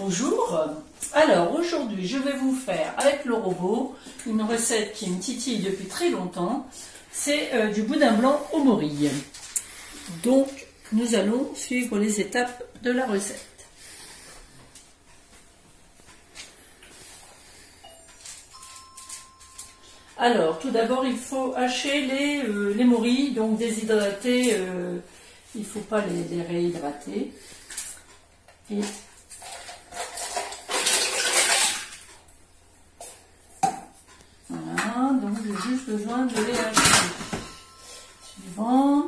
Bonjour, alors aujourd'hui je vais vous faire avec le robot une recette qui me titille depuis très longtemps, c'est du boudin blanc au morille. Donc nous allons suivre les étapes de la recette. Alors tout d'abord il faut hacher les morilles, donc déshydrater, il ne faut pas les réhydrater. Et voilà, donc j'ai juste besoin de les hacher. Suivant.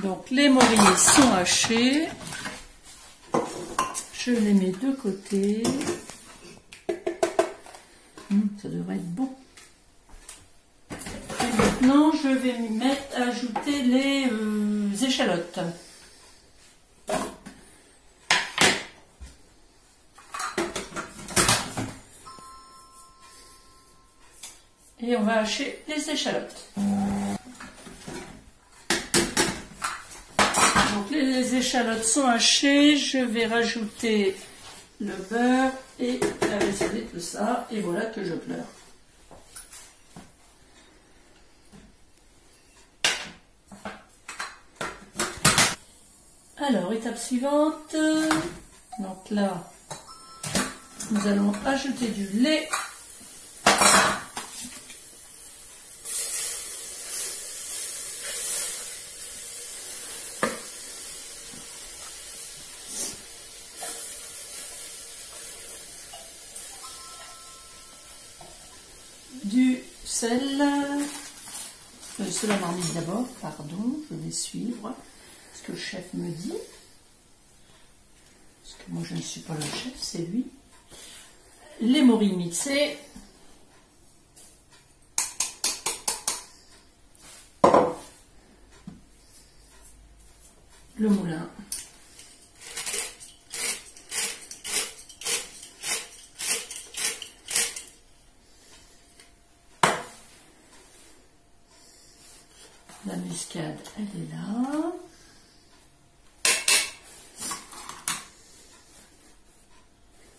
Donc les morilles sont hachés. Je les mets de côté. Ça devrait être bon. Et maintenant, je vais ajouter les échalotes. Et on va hacher les échalotes. Donc les échalotes sont hachées, je vais rajouter le beurre et la vaisselle et tout ça, et voilà que je pleure. Alors, étape suivante, donc là, nous allons ajouter du lait. Du sel, c'est la marmite d'abord, pardon, je vais suivre ce que le chef me dit, parce que moi je ne suis pas le chef, c'est lui. Les morilles mixées, le moulin. La muscade, elle est là.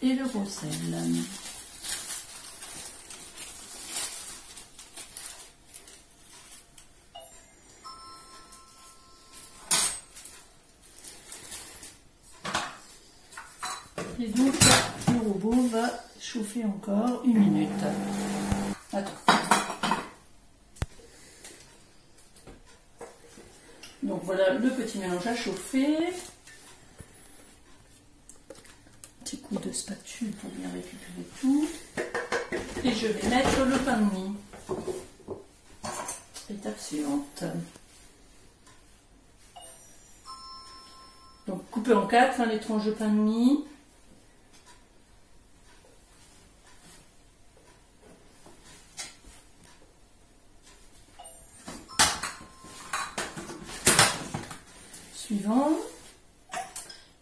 Et le gros sel. Et donc, le robot va chauffer encore 1 minute. Attends. Donc voilà le petit mélange à chauffer. Petit coup de spatule pour bien récupérer tout. Et je vais mettre le pain de mie. Étape suivante. Donc couper en 4 les tranches de pain de mie. Suivant.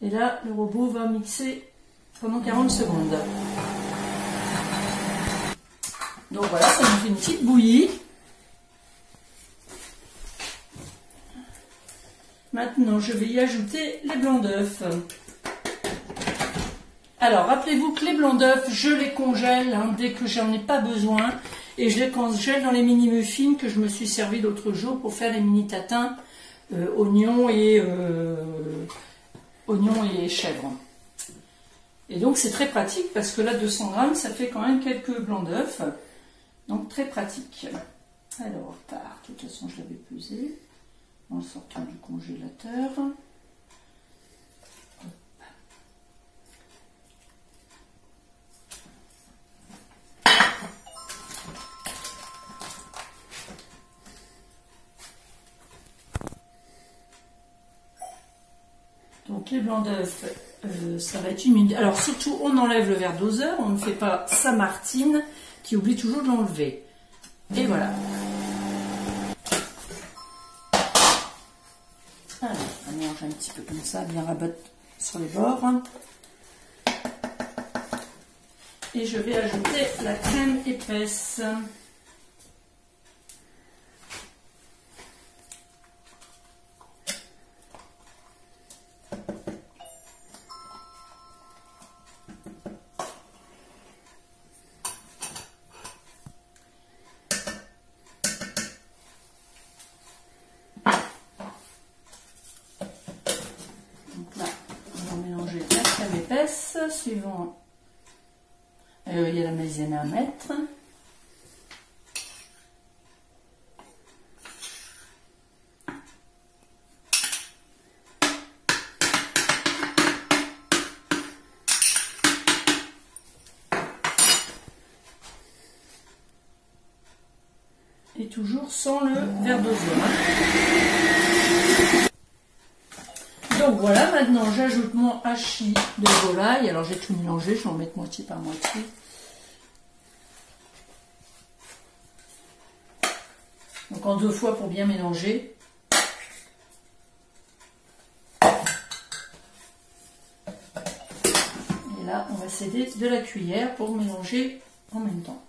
Et là, le robot va mixer pendant 40 secondes. Donc voilà, ça nous fait une petite bouillie. Maintenant, je vais y ajouter les blancs d'œufs. Alors, rappelez-vous que les blancs d'œufs, je les congèle dès que j'en ai pas besoin. Et je les congèle dans les mini muffins que je me suis servi l'autre jour pour faire les mini tatins. Oignons et chèvre. Et donc c'est très pratique parce que là 200 grammes ça fait quand même quelques blancs d'œufs, donc très pratique. Alors de toute façon je l'avais pesé en le sortant du congélateur. Donc les blancs d'œufs, ça va être 1 minute. Alors surtout, on enlève le verre doseur, on ne fait pas Saint-Martine qui oublie toujours de l'enlever. Et voilà. Alors, on mélange un petit peu comme ça, bien rabattre sur les bords. Et je vais ajouter la crème épaisse. suivant. Il y a la maïzena à mettre. Et toujours sans le verre d'eau jaune. Donc voilà, maintenant j'ajoute mon hachis de volaille. Alors j'ai tout mélangé, je vais en mettre moitié par moitié. Donc en 2 fois pour bien mélanger. Et là, on va s'aider de la cuillère pour mélanger en même temps.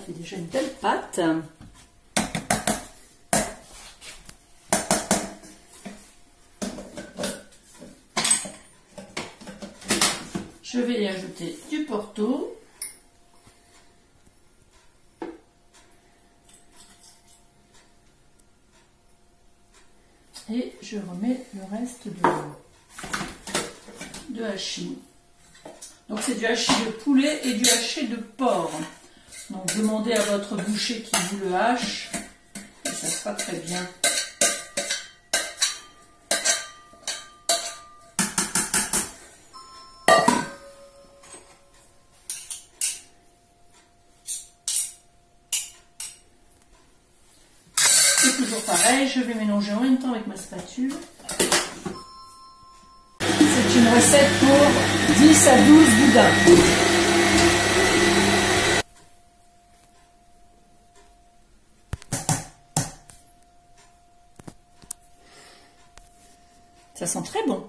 Déjà une belle pâte. Je vais y ajouter du Porto. Et je remets le reste de hachis. Donc c'est du hachis de poulet et du hachis de porc. Donc demandez à votre boucher qui vous le hache, et ça sera très bien. C'est toujours pareil, je vais mélanger en même temps avec ma spatule. C'est une recette pour 10 à 12 boudins. Ça sent très bon.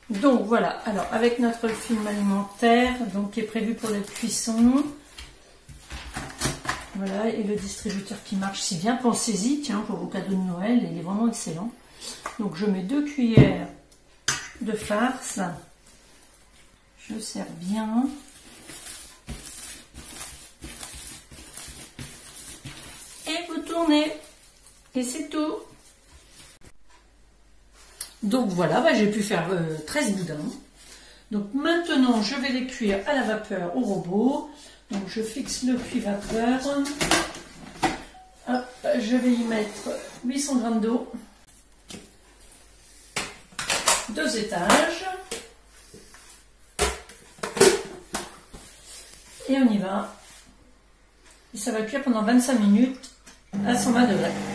Donc voilà, alors avec notre film alimentaire, donc qui est prévu pour la cuisson. Voilà, et le distributeur qui marche si bien, pensez-y, tiens, pour vos cadeaux de Noël, il est vraiment excellent. Donc je mets 2 cuillères de farce. Je sers bien. Et vous tournez. Et c'est tout. Donc voilà, j'ai pu faire 13 boudins. Donc maintenant, je vais les cuire à la vapeur au robot. Donc je fixe le cuit-vapeur. Je vais y mettre 800 g d'eau. 2 étages. Et on y va. Et ça va cuire pendant 25 minutes à 120 degrés.